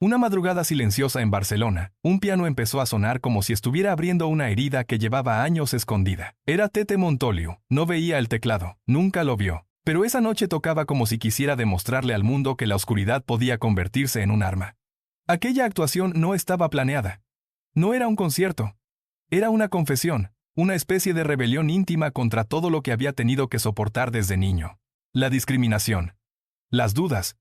Una madrugada silenciosa en Barcelona, un piano empezó a sonar como si estuviera abriendo una herida que llevaba años escondida. Era Tete Montoliu, no veía el teclado, nunca lo vio. Pero esa noche tocaba como si quisiera demostrarle al mundo que la oscuridad podía convertirse en un arma. Aquella actuación no estaba planeada. No era un concierto. Era una confesión, una especie de rebelión íntima contra todo lo que había tenido que soportar desde niño. La discriminación. Las dudas.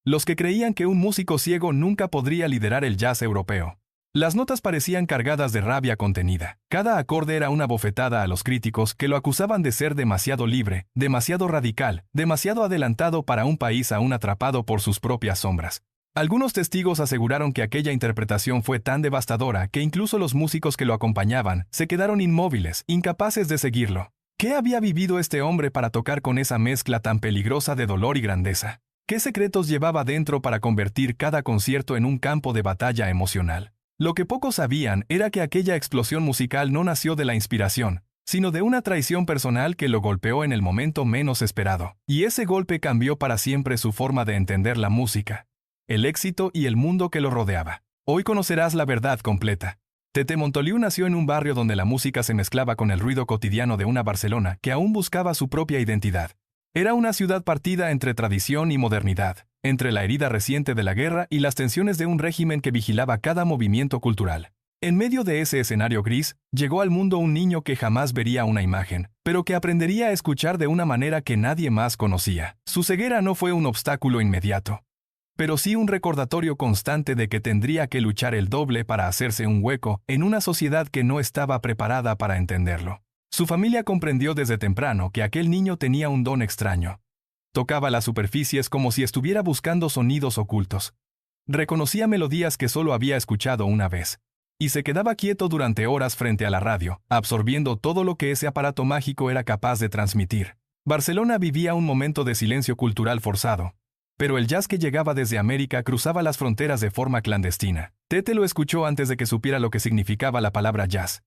Los que creían que un músico ciego nunca podría liderar el jazz europeo. Las notas parecían cargadas de rabia contenida. Cada acorde era una bofetada a los críticos que lo acusaban de ser demasiado libre, demasiado radical, demasiado adelantado para un país aún atrapado por sus propias sombras. Algunos testigos aseguraron que aquella interpretación fue tan devastadora que incluso los músicos que lo acompañaban se quedaron inmóviles, incapaces de seguirlo. ¿Qué había vivido este hombre para tocar con esa mezcla tan peligrosa de dolor y grandeza? ¿Qué secretos llevaba dentro para convertir cada concierto en un campo de batalla emocional? Lo que pocos sabían era que aquella explosión musical no nació de la inspiración, sino de una traición personal que lo golpeó en el momento menos esperado. Y ese golpe cambió para siempre su forma de entender la música, el éxito y el mundo que lo rodeaba. Hoy conocerás la verdad completa. Tete Montoliu nació en un barrio donde la música se mezclaba con el ruido cotidiano de una Barcelona que aún buscaba su propia identidad. Era una ciudad partida entre tradición y modernidad, entre la herida reciente de la guerra y las tensiones de un régimen que vigilaba cada movimiento cultural. En medio de ese escenario gris, llegó al mundo un niño que jamás vería una imagen, pero que aprendería a escuchar de una manera que nadie más conocía. Su ceguera no fue un obstáculo inmediato, pero sí un recordatorio constante de que tendría que luchar el doble para hacerse un hueco en una sociedad que no estaba preparada para entenderlo. Su familia comprendió desde temprano que aquel niño tenía un don extraño. Tocaba las superficies como si estuviera buscando sonidos ocultos. Reconocía melodías que solo había escuchado una vez. Y se quedaba quieto durante horas frente a la radio, absorbiendo todo lo que ese aparato mágico era capaz de transmitir. Barcelona vivía un momento de silencio cultural forzado. Pero el jazz que llegaba desde América cruzaba las fronteras de forma clandestina. Tete lo escuchó antes de que supiera lo que significaba la palabra jazz.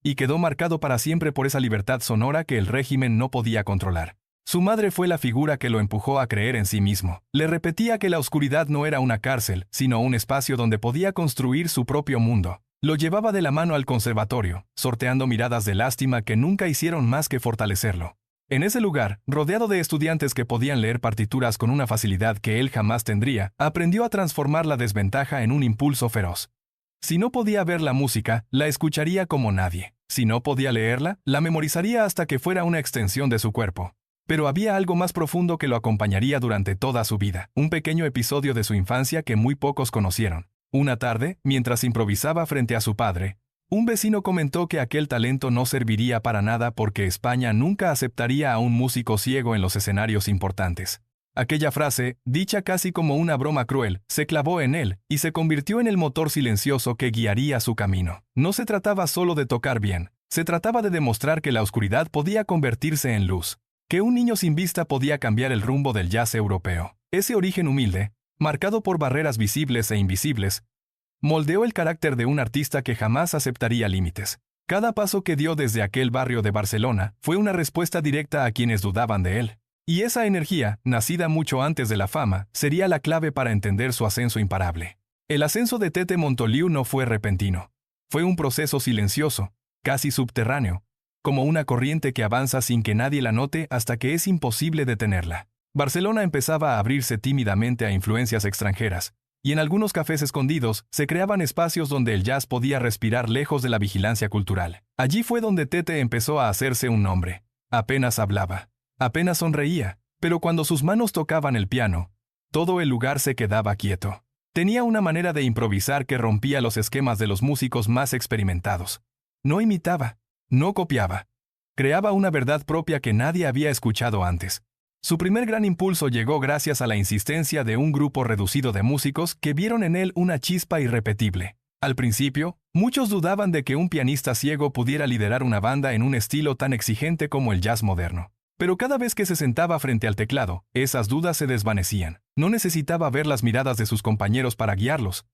Y quedó marcado para siempre por esa libertad sonora que el régimen no podía controlar. Su madre fue la figura que lo empujó a creer en sí mismo. Le repetía que la oscuridad no era una cárcel, sino un espacio donde podía construir su propio mundo. Lo llevaba de la mano al conservatorio, sorteando miradas de lástima que nunca hicieron más que fortalecerlo. En ese lugar, rodeado de estudiantes que podían leer partituras con una facilidad que él jamás tendría, aprendió a transformar la desventaja en un impulso feroz. Si no podía ver la música, la escucharía como nadie. Si no podía leerla, la memorizaría hasta que fuera una extensión de su cuerpo. Pero había algo más profundo que lo acompañaría durante toda su vida, un pequeño episodio de su infancia que muy pocos conocieron. Una tarde, mientras improvisaba frente a su padre, un vecino comentó que aquel talento no serviría para nada porque España nunca aceptaría a un músico ciego en los escenarios importantes. Aquella frase, dicha casi como una broma cruel, se clavó en él y se convirtió en el motor silencioso que guiaría su camino. No se trataba solo de tocar bien, se trataba de demostrar que la oscuridad podía convertirse en luz, que un niño sin vista podía cambiar el rumbo del jazz europeo. Ese origen humilde, marcado por barreras visibles e invisibles, moldeó el carácter de un artista que jamás aceptaría límites. Cada paso que dio desde aquel barrio de Barcelona fue una respuesta directa a quienes dudaban de él. Y esa energía, nacida mucho antes de la fama, sería la clave para entender su ascenso imparable. El ascenso de Tete Montoliu no fue repentino. Fue un proceso silencioso, casi subterráneo, como una corriente que avanza sin que nadie la note hasta que es imposible detenerla. Barcelona empezaba a abrirse tímidamente a influencias extranjeras, y en algunos cafés escondidos se creaban espacios donde el jazz podía respirar lejos de la vigilancia cultural. Allí fue donde Tete empezó a hacerse un nombre. Apenas hablaba. Apenas sonreía, pero cuando sus manos tocaban el piano, todo el lugar se quedaba quieto. Tenía una manera de improvisar que rompía los esquemas de los músicos más experimentados. No imitaba, no copiaba. Creaba una verdad propia que nadie había escuchado antes. Su primer gran impulso llegó gracias a la insistencia de un grupo reducido de músicos que vieron en él una chispa irrepetible. Al principio, muchos dudaban de que un pianista ciego pudiera liderar una banda en un estilo tan exigente como el jazz moderno. Pero cada vez que se sentaba frente al teclado, esas dudas se desvanecían. No necesitaba ver las miradas de sus compañeros para guiarlos.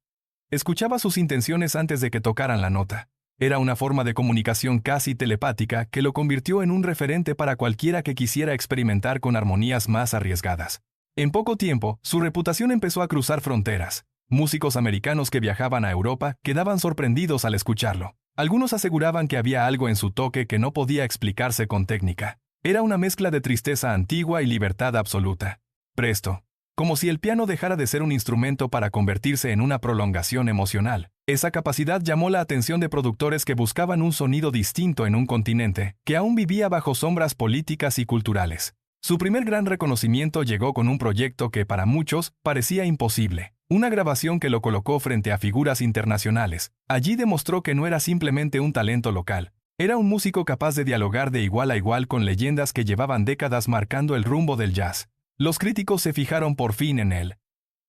Escuchaba sus intenciones antes de que tocaran la nota. Era una forma de comunicación casi telepática que lo convirtió en un referente para cualquiera que quisiera experimentar con armonías más arriesgadas. En poco tiempo, su reputación empezó a cruzar fronteras. Músicos americanos que viajaban a Europa quedaban sorprendidos al escucharlo. Algunos aseguraban que había algo en su toque que no podía explicarse con técnica. Era una mezcla de tristeza antigua y libertad absoluta. Presto, como si el piano dejara de ser un instrumento para convertirse en una prolongación emocional. Esa capacidad llamó la atención de productores que buscaban un sonido distinto en un continente que aún vivía bajo sombras políticas y culturales. Su primer gran reconocimiento llegó con un proyecto que para muchos parecía imposible. Una grabación que lo colocó frente a figuras internacionales. Allí demostró que no era simplemente un talento local. Era un músico capaz de dialogar de igual a igual con leyendas que llevaban décadas marcando el rumbo del jazz. Los críticos se fijaron por fin en él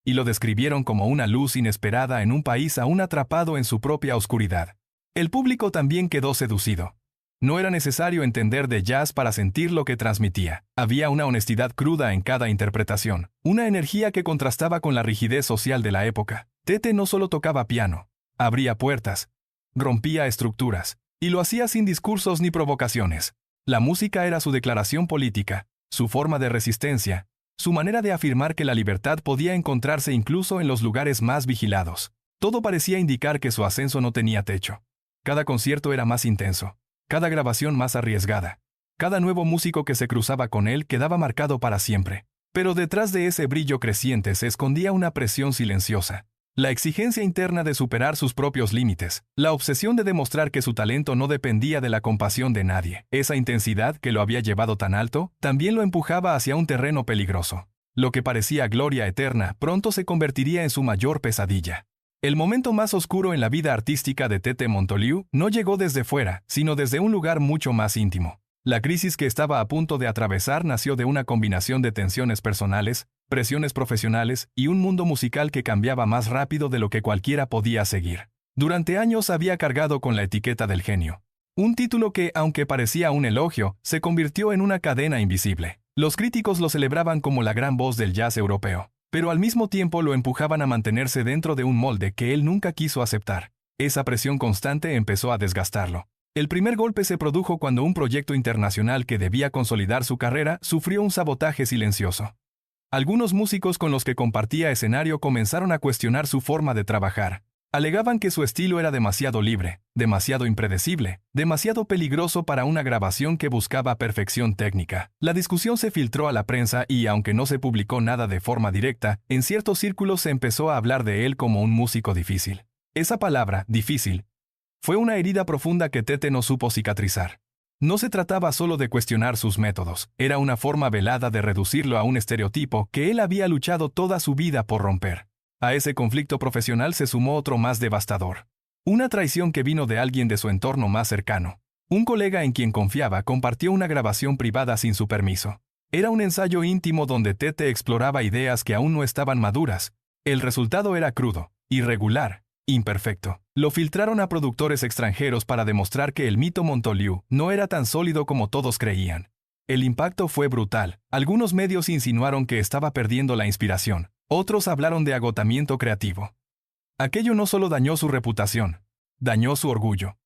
y lo describieron como una luz inesperada en un país aún atrapado en su propia oscuridad. El público también quedó seducido. No era necesario entender de jazz para sentir lo que transmitía. Había una honestidad cruda en cada interpretación, una energía que contrastaba con la rigidez social de la época. Tete no solo tocaba piano, abría puertas, rompía estructuras, y lo hacía sin discursos ni provocaciones. La música era su declaración política, su forma de resistencia, su manera de afirmar que la libertad podía encontrarse incluso en los lugares más vigilados. Todo parecía indicar que su ascenso no tenía techo. Cada concierto era más intenso, cada grabación más arriesgada. Cada nuevo músico que se cruzaba con él quedaba marcado para siempre. Pero detrás de ese brillo creciente se escondía una presión silenciosa. La exigencia interna de superar sus propios límites, la obsesión de demostrar que su talento no dependía de la compasión de nadie. Esa intensidad que lo había llevado tan alto, también lo empujaba hacia un terreno peligroso. Lo que parecía gloria eterna pronto se convertiría en su mayor pesadilla. El momento más oscuro en la vida artística de Tete Montoliu no llegó desde fuera, sino desde un lugar mucho más íntimo. La crisis que estaba a punto de atravesar nació de una combinación de tensiones personales, presiones profesionales y un mundo musical que cambiaba más rápido de lo que cualquiera podía seguir. Durante años había cargado con la etiqueta del genio. Un título que, aunque parecía un elogio, se convirtió en una cadena invisible. Los críticos lo celebraban como la gran voz del jazz europeo, pero al mismo tiempo lo empujaban a mantenerse dentro de un molde que él nunca quiso aceptar. Esa presión constante empezó a desgastarlo. El primer golpe se produjo cuando un proyecto internacional que debía consolidar su carrera sufrió un sabotaje silencioso. Algunos músicos con los que compartía escenario comenzaron a cuestionar su forma de trabajar. Alegaban que su estilo era demasiado libre, demasiado impredecible, demasiado peligroso para una grabación que buscaba perfección técnica. La discusión se filtró a la prensa y, aunque no se publicó nada de forma directa, en ciertos círculos se empezó a hablar de él como un músico difícil. Esa palabra, difícil, fue una herida profunda que Tete no supo cicatrizar. No se trataba solo de cuestionar sus métodos, era una forma velada de reducirlo a un estereotipo que él había luchado toda su vida por romper. A ese conflicto profesional se sumó otro más devastador. Una traición que vino de alguien de su entorno más cercano. Un colega en quien confiaba compartió una grabación privada sin su permiso. Era un ensayo íntimo donde Tete exploraba ideas que aún no estaban maduras. El resultado era crudo, irregular, imperfecto. Lo filtraron a productores extranjeros para demostrar que el mito Montoliu no era tan sólido como todos creían. El impacto fue brutal. Algunos medios insinuaron que estaba perdiendo la inspiración. Otros hablaron de agotamiento creativo. Aquello no solo dañó su reputación, dañó su orgullo.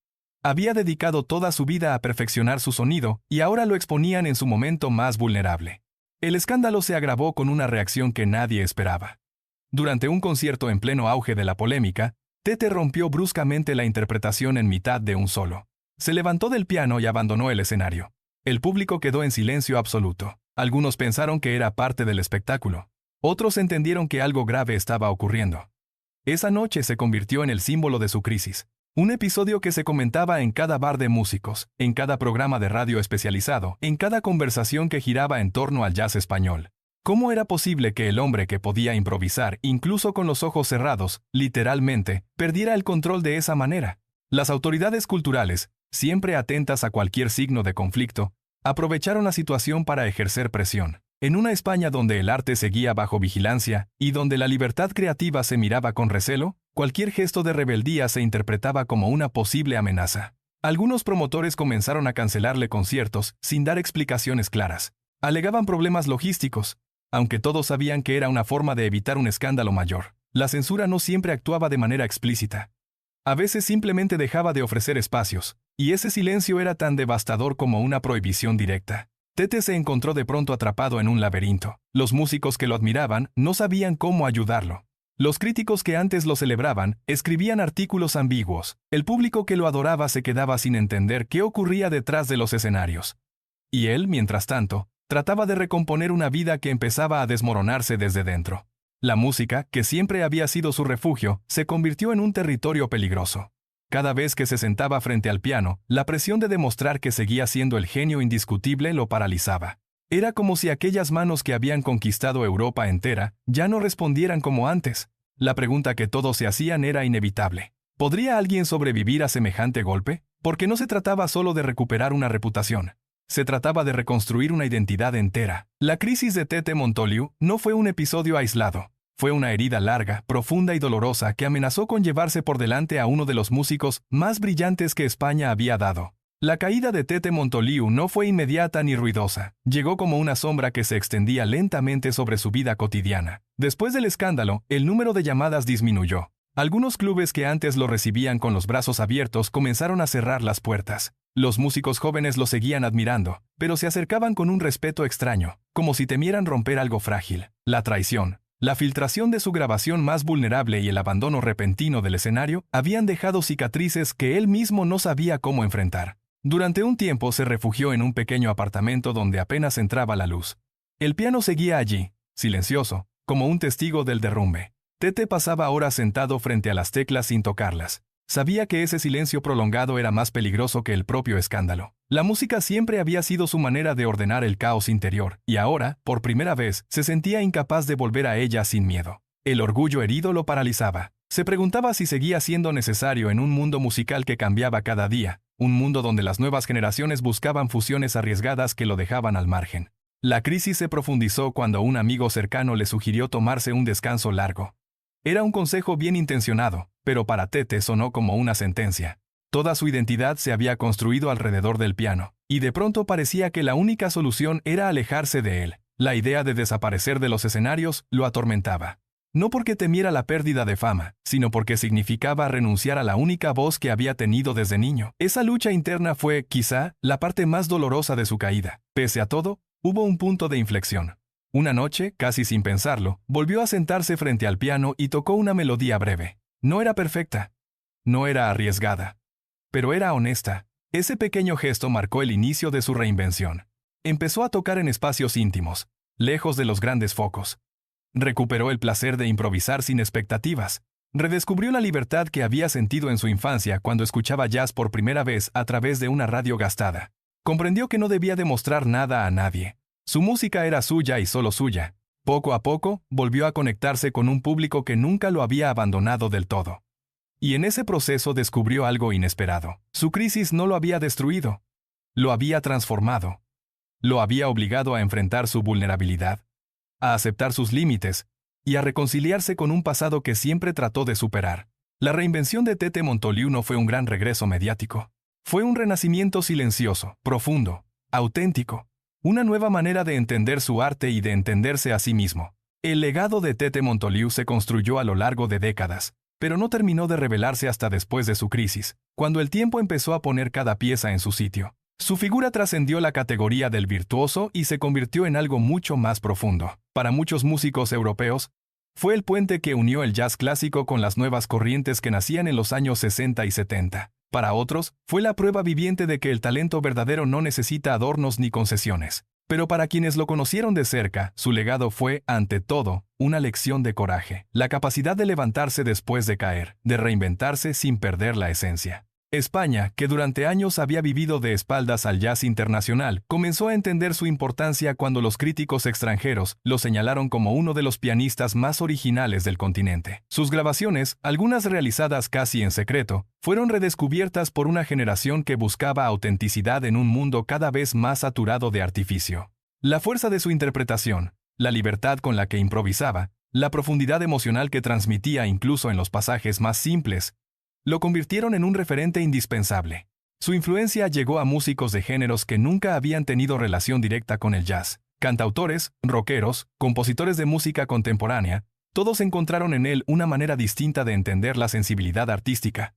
Había dedicado toda su vida a perfeccionar su sonido y ahora lo exponían en su momento más vulnerable. El escándalo se agravó con una reacción que nadie esperaba. Durante un concierto en pleno auge de la polémica, Tete rompió bruscamente la interpretación en mitad de un solo. Se levantó del piano y abandonó el escenario. El público quedó en silencio absoluto. Algunos pensaron que era parte del espectáculo. Otros entendieron que algo grave estaba ocurriendo. Esa noche se convirtió en el símbolo de su crisis. Un episodio que se comentaba en cada bar de músicos, en cada programa de radio especializado, en cada conversación que giraba en torno al jazz español. ¿Cómo era posible que el hombre que podía improvisar, incluso con los ojos cerrados, literalmente, perdiera el control de esa manera? Las autoridades culturales, siempre atentas a cualquier signo de conflicto, aprovecharon la situación para ejercer presión. En una España donde el arte seguía bajo vigilancia y donde la libertad creativa se miraba con recelo, cualquier gesto de rebeldía se interpretaba como una posible amenaza. Algunos promotores comenzaron a cancelarle conciertos sin dar explicaciones claras. Alegaban problemas logísticos, aunque todos sabían que era una forma de evitar un escándalo mayor. La censura no siempre actuaba de manera explícita. A veces simplemente dejaba de ofrecer espacios, y ese silencio era tan devastador como una prohibición directa. Tete se encontró de pronto atrapado en un laberinto. Los músicos que lo admiraban no sabían cómo ayudarlo. Los críticos que antes lo celebraban escribían artículos ambiguos. El público que lo adoraba se quedaba sin entender qué ocurría detrás de los escenarios. Y él, mientras tanto, trataba de recomponer una vida que empezaba a desmoronarse desde dentro. La música, que siempre había sido su refugio, se convirtió en un territorio peligroso. Cada vez que se sentaba frente al piano, la presión de demostrar que seguía siendo el genio indiscutible lo paralizaba. Era como si aquellas manos que habían conquistado Europa entera ya no respondieran como antes. La pregunta que todos se hacían era inevitable. ¿Podría alguien sobrevivir a semejante golpe? Porque no se trataba solo de recuperar una reputación. Se trataba de reconstruir una identidad entera. La crisis de Tete Montoliu no fue un episodio aislado. Fue una herida larga, profunda y dolorosa que amenazó con llevarse por delante a uno de los músicos más brillantes que España había dado. La caída de Tete Montoliu no fue inmediata ni ruidosa. Llegó como una sombra que se extendía lentamente sobre su vida cotidiana. Después del escándalo, el número de llamadas disminuyó. Algunos clubes que antes lo recibían con los brazos abiertos comenzaron a cerrar las puertas. Los músicos jóvenes lo seguían admirando, pero se acercaban con un respeto extraño, como si temieran romper algo frágil. La traición, la filtración de su grabación más vulnerable y el abandono repentino del escenario habían dejado cicatrices que él mismo no sabía cómo enfrentar. Durante un tiempo se refugió en un pequeño apartamento donde apenas entraba la luz. El piano seguía allí, silencioso, como un testigo del derrumbe. Tete pasaba horas sentado frente a las teclas sin tocarlas. Sabía que ese silencio prolongado era más peligroso que el propio escándalo. La música siempre había sido su manera de ordenar el caos interior, y ahora, por primera vez, se sentía incapaz de volver a ella sin miedo. El orgullo herido lo paralizaba. Se preguntaba si seguía siendo necesario en un mundo musical que cambiaba cada día, un mundo donde las nuevas generaciones buscaban fusiones arriesgadas que lo dejaban al margen. La crisis se profundizó cuando un amigo cercano le sugirió tomarse un descanso largo. Era un consejo bien intencionado, pero para Tete sonó como una sentencia. Toda su identidad se había construido alrededor del piano, y de pronto parecía que la única solución era alejarse de él. La idea de desaparecer de los escenarios lo atormentaba. No porque temiera la pérdida de fama, sino porque significaba renunciar a la única voz que había tenido desde niño. Esa lucha interna fue, quizá, la parte más dolorosa de su caída. Pese a todo, hubo un punto de inflexión. Una noche, casi sin pensarlo, volvió a sentarse frente al piano y tocó una melodía breve. No era perfecta, no era arriesgada, pero era honesta. Ese pequeño gesto marcó el inicio de su reinvención. Empezó a tocar en espacios íntimos, lejos de los grandes focos. Recuperó el placer de improvisar sin expectativas. Redescubrió la libertad que había sentido en su infancia cuando escuchaba jazz por primera vez a través de una radio gastada. Comprendió que no debía demostrar nada a nadie. Su música era suya y solo suya. Poco a poco, volvió a conectarse con un público que nunca lo había abandonado del todo. Y en ese proceso descubrió algo inesperado. Su crisis no lo había destruido. Lo había transformado. Lo había obligado a enfrentar su vulnerabilidad, a aceptar sus límites y a reconciliarse con un pasado que siempre trató de superar. La reinvención de Tete Montoliu no fue un gran regreso mediático. Fue un renacimiento silencioso, profundo, auténtico. Una nueva manera de entender su arte y de entenderse a sí mismo. El legado de Tete Montoliu se construyó a lo largo de décadas, pero no terminó de revelarse hasta después de su crisis, cuando el tiempo empezó a poner cada pieza en su sitio. Su figura trascendió la categoría del virtuoso y se convirtió en algo mucho más profundo. Para muchos músicos europeos, fue el puente que unió el jazz clásico con las nuevas corrientes que nacían en los años 60 y 70. Para otros, fue la prueba viviente de que el talento verdadero no necesita adornos ni concesiones. Pero para quienes lo conocieron de cerca, su legado fue, ante todo, una lección de coraje. La capacidad de levantarse después de caer, de reinventarse sin perder la esencia. España, que durante años había vivido de espaldas al jazz internacional, comenzó a entender su importancia cuando los críticos extranjeros lo señalaron como uno de los pianistas más originales del continente. Sus grabaciones, algunas realizadas casi en secreto, fueron redescubiertas por una generación que buscaba autenticidad en un mundo cada vez más saturado de artificio. La fuerza de su interpretación, la libertad con la que improvisaba, la profundidad emocional que transmitía incluso en los pasajes más simples, lo convirtieron en un referente indispensable. Su influencia llegó a músicos de géneros que nunca habían tenido relación directa con el jazz. Cantautores, rockeros, compositores de música contemporánea, todos encontraron en él una manera distinta de entender la sensibilidad artística.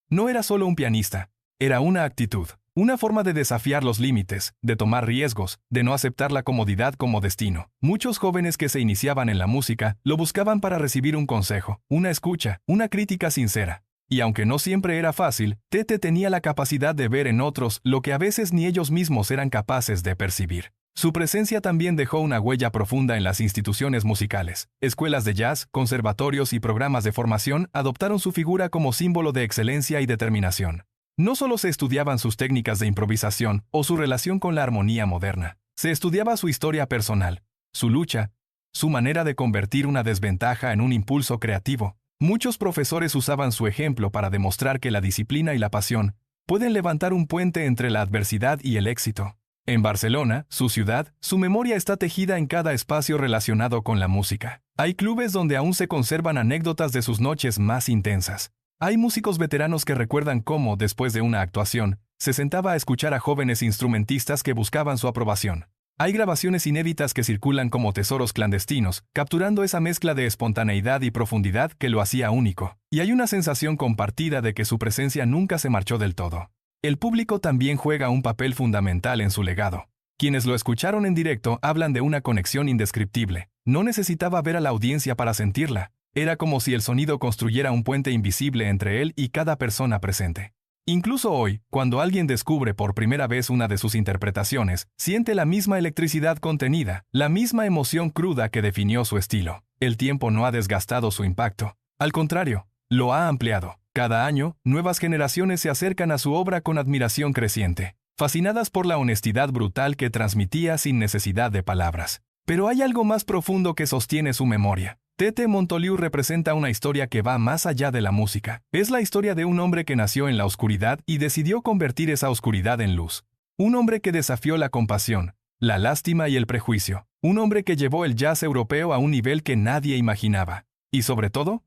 No era solo un pianista, era una actitud. Una forma de desafiar los límites, de tomar riesgos, de no aceptar la comodidad como destino. Muchos jóvenes que se iniciaban en la música lo buscaban para recibir un consejo, una escucha, una crítica sincera. Y aunque no siempre era fácil, Tete tenía la capacidad de ver en otros lo que a veces ni ellos mismos eran capaces de percibir. Su presencia también dejó una huella profunda en las instituciones musicales. Escuelas de jazz, conservatorios y programas de formación adoptaron su figura como símbolo de excelencia y determinación. No solo se estudiaban sus técnicas de improvisación o su relación con la armonía moderna, se estudiaba su historia personal, su lucha, su manera de convertir una desventaja en un impulso creativo. Muchos profesores usaban su ejemplo para demostrar que la disciplina y la pasión pueden levantar un puente entre la adversidad y el éxito. En Barcelona, su ciudad, su memoria está tejida en cada espacio relacionado con la música. Hay clubes donde aún se conservan anécdotas de sus noches más intensas. Hay músicos veteranos que recuerdan cómo, después de una actuación, se sentaba a escuchar a jóvenes instrumentistas que buscaban su aprobación. Hay grabaciones inéditas que circulan como tesoros clandestinos, capturando esa mezcla de espontaneidad y profundidad que lo hacía único. Y hay una sensación compartida de que su presencia nunca se marchó del todo. El público también juega un papel fundamental en su legado. Quienes lo escucharon en directo hablan de una conexión indescriptible. No necesitaba ver a la audiencia para sentirla. Era como si el sonido construyera un puente invisible entre él y cada persona presente. Incluso hoy, cuando alguien descubre por primera vez una de sus interpretaciones, siente la misma electricidad contenida, la misma emoción cruda que definió su estilo. El tiempo no ha desgastado su impacto. Al contrario, lo ha ampliado. Cada año, nuevas generaciones se acercan a su obra con admiración creciente, fascinadas por la honestidad brutal que transmitía sin necesidad de palabras. Pero hay algo más profundo que sostiene su memoria. Tete Montoliu representa una historia que va más allá de la música. Es la historia de un hombre que nació en la oscuridad y decidió convertir esa oscuridad en luz. Un hombre que desafió la compasión, la lástima y el prejuicio. Un hombre que llevó el jazz europeo a un nivel que nadie imaginaba. Y sobre todo,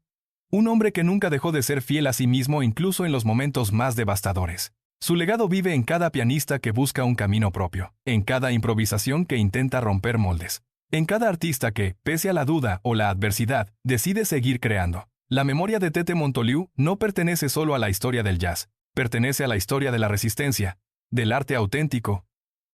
un hombre que nunca dejó de ser fiel a sí mismo incluso en los momentos más devastadores. Su legado vive en cada pianista que busca un camino propio, en cada improvisación que intenta romper moldes, en cada artista que, pese a la duda o la adversidad, decide seguir creando. La memoria de Tete Montoliu no pertenece solo a la historia del jazz, pertenece a la historia de la resistencia, del arte auténtico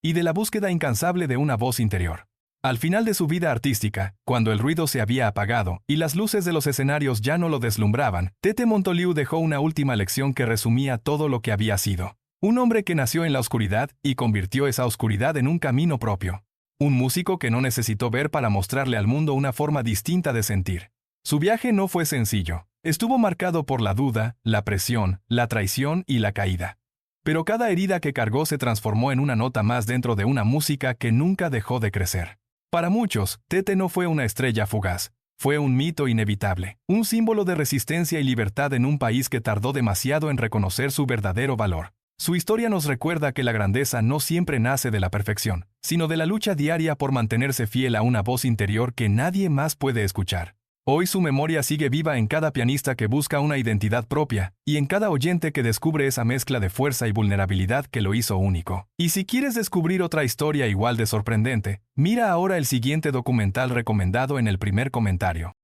y de la búsqueda incansable de una voz interior. Al final de su vida artística, cuando el ruido se había apagado y las luces de los escenarios ya no lo deslumbraban, Tete Montoliu dejó una última lección que resumía todo lo que había sido. Un hombre que nació en la oscuridad y convirtió esa oscuridad en un camino propio. Un músico que no necesitó ver para mostrarle al mundo una forma distinta de sentir. Su viaje no fue sencillo. Estuvo marcado por la duda, la presión, la traición y la caída. Pero cada herida que cargó se transformó en una nota más dentro de una música que nunca dejó de crecer. Para muchos, Tete no fue una estrella fugaz. Fue un mito inevitable, un símbolo de resistencia y libertad en un país que tardó demasiado en reconocer su verdadero valor. Su historia nos recuerda que la grandeza no siempre nace de la perfección, sino de la lucha diaria por mantenerse fiel a una voz interior que nadie más puede escuchar. Hoy su memoria sigue viva en cada pianista que busca una identidad propia, y en cada oyente que descubre esa mezcla de fuerza y vulnerabilidad que lo hizo único. Y si quieres descubrir otra historia igual de sorprendente, mira ahora el siguiente documental recomendado en el primer comentario.